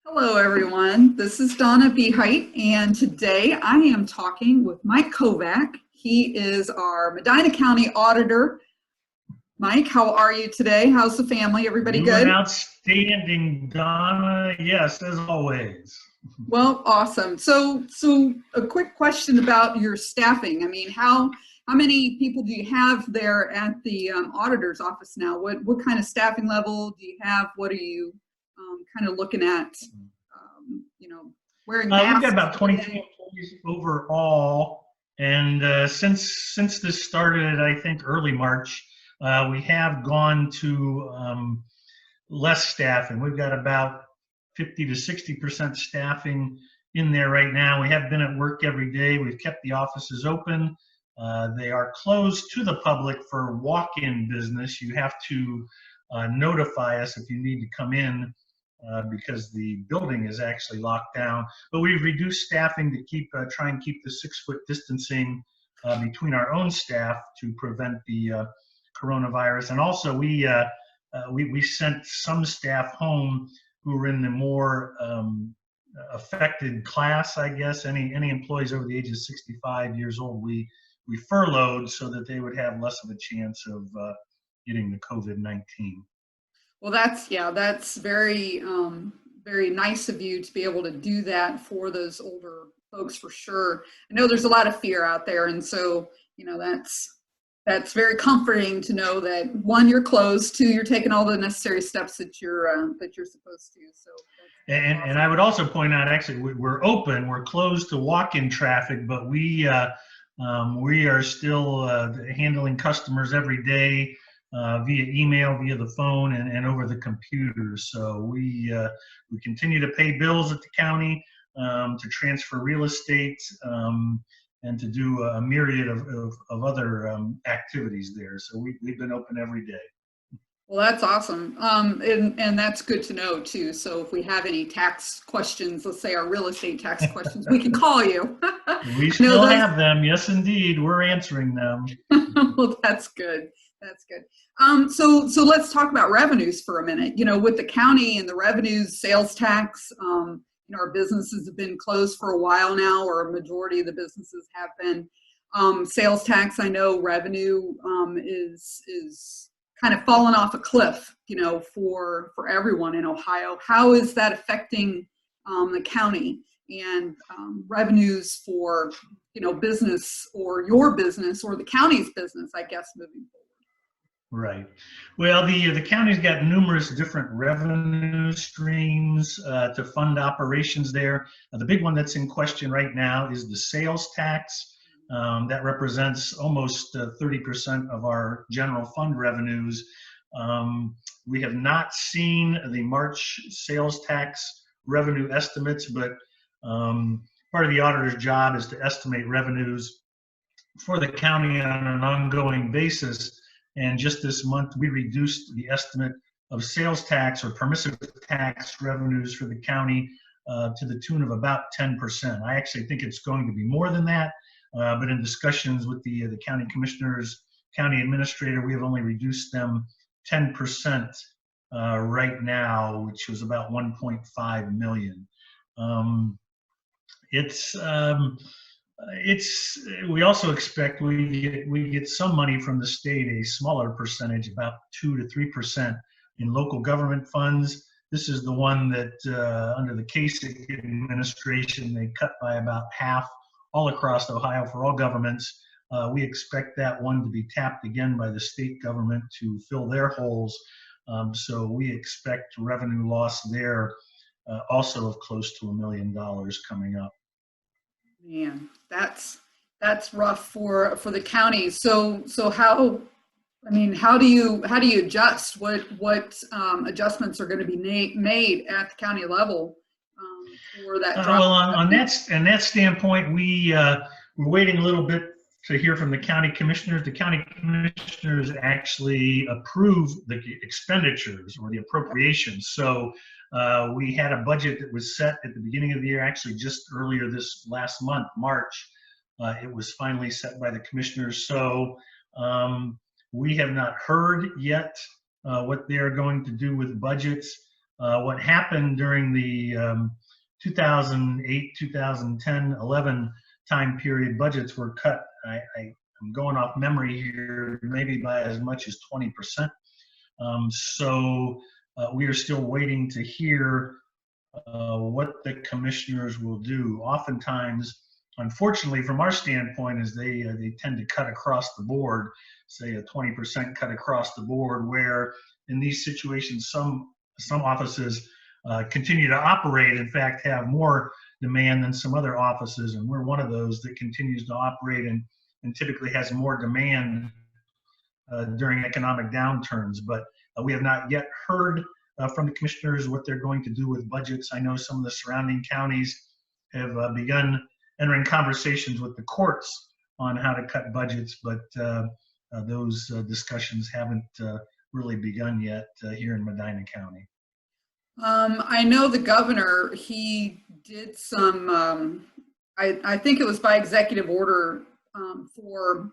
Hello, everyone. This is Donna Behite, and today I am talking with Mike Kovack. He is our Medina County Auditor. Mike, how are you today? How's the family? Everybody Doing good? outstanding, Donna. Yes, as always. Well, awesome. So a quick question about your staffing. I mean, how many people do you have there at the auditor's office now? What kind of staffing level do you have? What are you kind of looking at? You know, wearing We've got masks about every 23 day. employees overall, and since this started, I think early March, we have gone to less staffing. We've got about 50 to 60% staffing in there right now. We have been at work every day. We've kept the offices open. They are closed to the public for walk-in business. You have to notify us if you need to come in because the building is actually locked down. But we've reduced staffing to try and keep the 6-foot distancing between our own staff to prevent the coronavirus. And also we sent some staff home who were in the more affected class, I guess. Any employees over the age of 65 years old, we furloughed so that they would have less of a chance of getting the COVID-19. Well, that's very nice of you to be able to do that for those older folks for sure. I know there's a lot of fear out there, and so that's very comforting to know that one, you're closed, two, you're taking all the necessary steps that you're supposed to. So that's And awesome. I would also point out, actually, we're open. We're closed to walk-in traffic, but we are still handling customers every day via email, via the phone, and over the computer. So we continue to pay bills at the county, to transfer real estate, and to do a myriad of other activities there. So we've been open every day. Well, that's awesome. And that's good to know too. So if we have any tax questions, let's say our real estate tax questions, we can call you. We I know still those. have them. Yes, indeed. We're answering them. Well, that's good. That's good. So let's talk about revenues for a minute. You know, with the county and the revenues, sales tax, our businesses have been closed for a while now, or a majority of the businesses have been. Sales tax, I know revenue is kind of fallen off a cliff, for everyone in Ohio. How is that affecting the county and revenues for business, or your business, or the county's business, I guess, moving forward? Right. Well, the county's got numerous different revenue streams to fund operations there. The big one that's in question right now is the sales tax. That represents almost 30% of our general fund revenues. We have not seen the March sales tax revenue estimates, but part of the auditor's job is to estimate revenues for the county on an ongoing basis. And just this month, we reduced the estimate of sales tax or permissive tax revenues for the county to the tune of about 10%. I actually think it's going to be more than that, but in discussions with the county commissioners, county administrator, we have only reduced them 10% right now, which was about 1.5 million. We also expect we get some money from the state, a smaller percentage, about 2 to 3% in local government funds. This is the one that under the Kasich administration, they cut by about half all across Ohio for all governments. We expect that one to be tapped again by the state government to fill their holes. So we expect revenue loss there also of close to $1 million coming up. Man, that's rough for the county. So how, I mean, how do you adjust? What adjustments are going to be made at the county level for that drop? Well, on that standpoint, we're waiting a little bit to hear from the county commissioners. The county commissioners actually approve the expenditures or the appropriations. So we had a budget that was set at the beginning of the year, actually just earlier this last month, March. It was finally set by the commissioners. So we have not heard yet what they're going to do with budgets. What happened during the 2008, 2010, 11 time period, budgets were cut. I'm going off memory here, maybe by as much as 20%. So we are still waiting to hear what the commissioners will do. Oftentimes, unfortunately, from our standpoint, is they tend to cut across the board, say a 20% cut across the board, where in these situations, some offices continue to operate, in fact, have more demand than some other offices, and we're one of those that continues to operate and typically has more demand during economic downturns. But we have not yet heard from the commissioners what they're going to do with budgets. I know some of the surrounding counties have begun entering conversations with the courts on how to cut budgets, but those discussions haven't really begun yet here in Medina County. I know the governor, he did some, I think it was by executive order for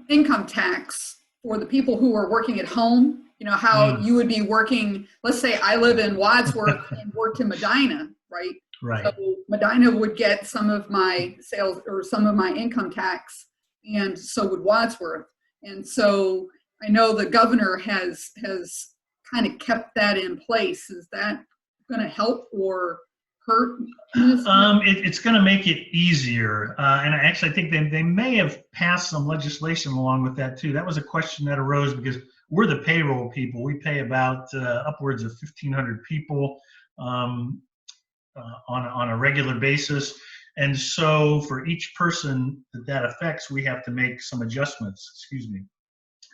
income tax for the people who are working at home. You know, how you would be working, let's say I live in Wadsworth and worked in Medina, right? Right. So Medina would get some of my sales or some of my income tax, and so would Wadsworth. And so I know the governor has kind of kept that in place. Is that going to help or hurt? It's going to make it easier. And I actually think they may have passed some legislation along with that too. That was a question that arose because we're the payroll people. We pay about upwards of 1,500 people on a regular basis. And so for each person that affects, we have to make some adjustments, excuse me.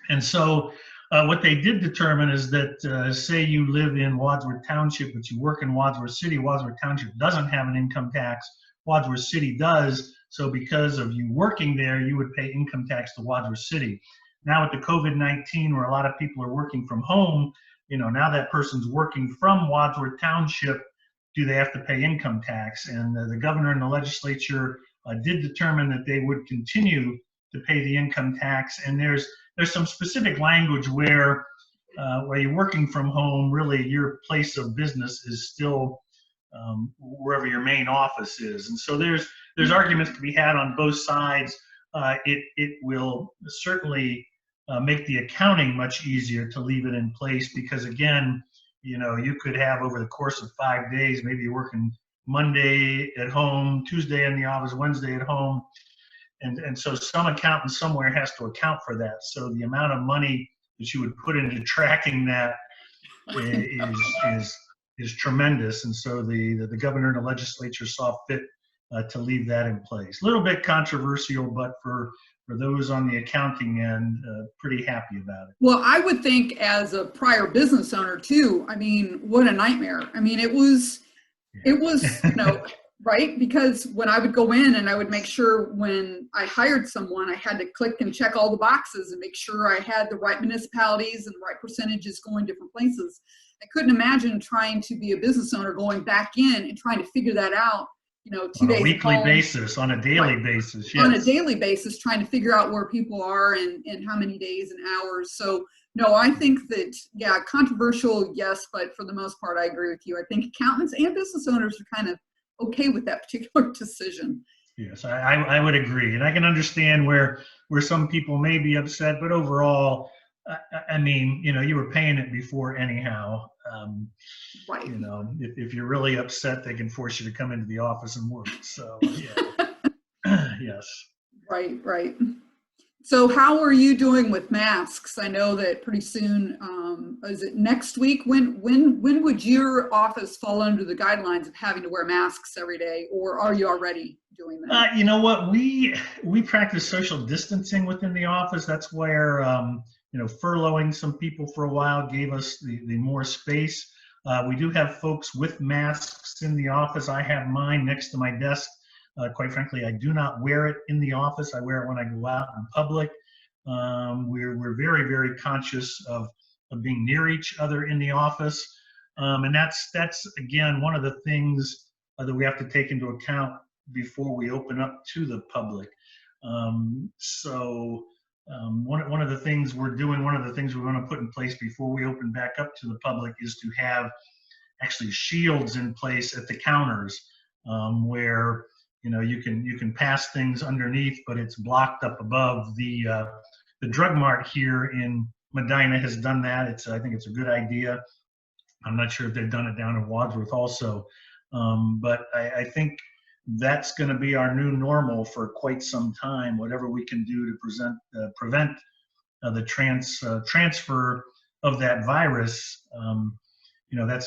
And so what they did determine is that, say you live in Wadsworth Township, but you work in Wadsworth City, Wadsworth Township doesn't have an income tax, Wadsworth City does. So because of you working there, you would pay income tax to Wadsworth City. Now with the COVID-19, where a lot of people are working from home, you know, now that person's working from Wadsworth Township, do they have to pay income tax? And the governor and the legislature did determine that they would continue to pay the income tax. And there's some specific language where you're working from home, really your place of business is still wherever your main office is. And so there's arguments to be had on both sides. It will certainly make the accounting much easier to leave it in place because, again, you know, you could have over the course of 5 days, maybe you're working Monday at home, Tuesday in the office, Wednesday at home. And so some accountant somewhere has to account for that. So the amount of money that you would put into tracking that is tremendous. And so the governor and the legislature saw fit to leave that in place. A little bit controversial, but for those on the accounting end, pretty happy about it. Well, I would think as a prior business owner too, I mean, what a nightmare. I mean, it was, you know, right? Because when I would go in and I would make sure when I hired someone, I had to click and check all the boxes and make sure I had the right municipalities and the right percentages going different places. I couldn't imagine trying to be a business owner going back in and trying to figure that out, you know, 2 days on a weekly basis, on a daily basis. Yes. On a daily basis, trying to figure out where people are and how many days and hours. So no, I think that, yeah, controversial, yes, but for the most part, I agree with you. I think accountants and business owners are kind of okay with that particular decision. Yes, I would agree. And I can understand where some people may be upset, but overall, I mean, you know, you were paying it before anyhow. Right. You know, if you're really upset, they can force you to come into the office and work. So, yeah. Yes. Right, right. So how are you doing with masks? I know that pretty soon, is it next week? When would your office fall under the guidelines of having to wear masks every day, or are you already doing that? You know what, we practice social distancing within the office. That's where you know, furloughing some people for a while gave us the more space. We do have folks with masks in the office. I have mine next to my desk. Quite frankly, I do not wear it in the office. I wear it when I go out in public. We're very, very conscious of being near each other in the office. And that's again, one of the things that we have to take into account before we open up to the public. So one of the things we're doing, one of the things we want to put in place before we open back up to the public is to have actually shields in place at the counters, where you can pass things underneath, but it's blocked up above. The drug mart here in Medina has done that. I think it's a good idea. I'm not sure if they've done it down in Wadsworth also, but I think that's going to be our new normal for quite some time. Whatever we can do to prevent the transfer of that virus.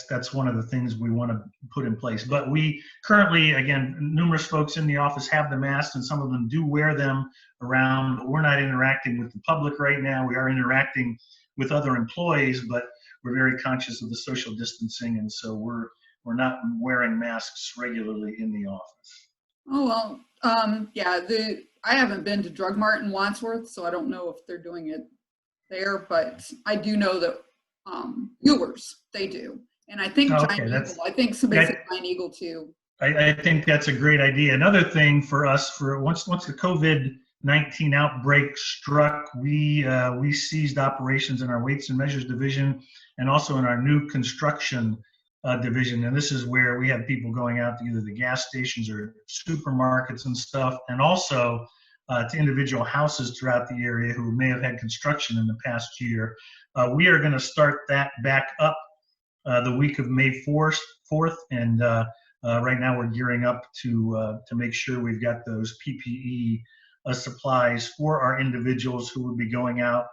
That's one of the things we want to put in place. But we currently, again, numerous folks in the office have the masks, and some of them do wear them around. But we're not interacting with the public right now. We are interacting with other employees, but we're very conscious of the social distancing, and so we're not wearing masks regularly in the office. Oh, well, yeah, I haven't been to Drug Mart in Wadsworth, so I don't know if they're doing it there, but I do know that Mueller's, they do. And I think Giant Eagle, I think somebody said Giant Eagle too. I think that's a great idea. Another thing for us, once the COVID-19 outbreak struck, we ceased operations in our weights and measures division and also in our new construction division. And this is where we have people going out to either the gas stations or supermarkets and stuff, and also to individual houses throughout the area who may have had construction in the past year. We are going to start that back up the week of May 4th, and right now we're gearing up to make sure we've got those PPE supplies for our individuals who will be going out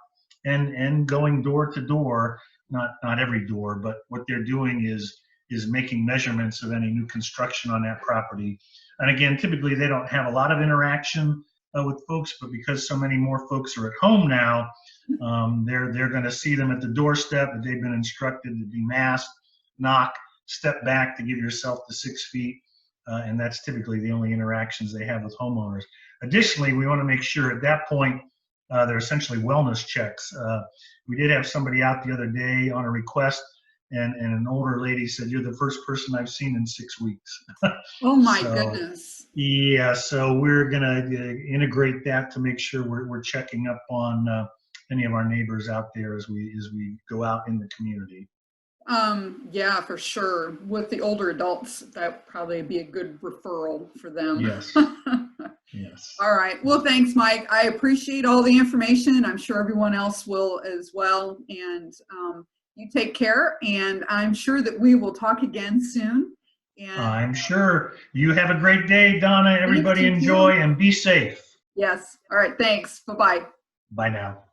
and going door to door. Not every door, but what they're doing is making measurements of any new construction on that property. And again, typically they don't have a lot of interaction with folks, but because so many more folks are at home now, they're going to see them at the doorstep. They've been instructed to be masked, knock, step back to give yourself the 6 feet, and that's typically the only interactions they have with homeowners. Additionally, we want to make sure at that point they're essentially wellness checks. We did have somebody out the other day on a request, and an older lady said, "You're the first person I've seen in 6 weeks." Oh my goodness. Yeah, so we're going to integrate that to make sure we're checking up on any of our neighbors out there as we go out in the community. Yeah, for sure. With the older adults, that would probably be a good referral for them. Yes. Yes. All right. Well, thanks, Mike. I appreciate all the information. I'm sure everyone else will as well. And you take care. And I'm sure that we will talk again soon. And I'm sure. You have a great day, Donna. Everybody enjoy and be safe. Yes. All right. Thanks. Bye-bye. Bye now.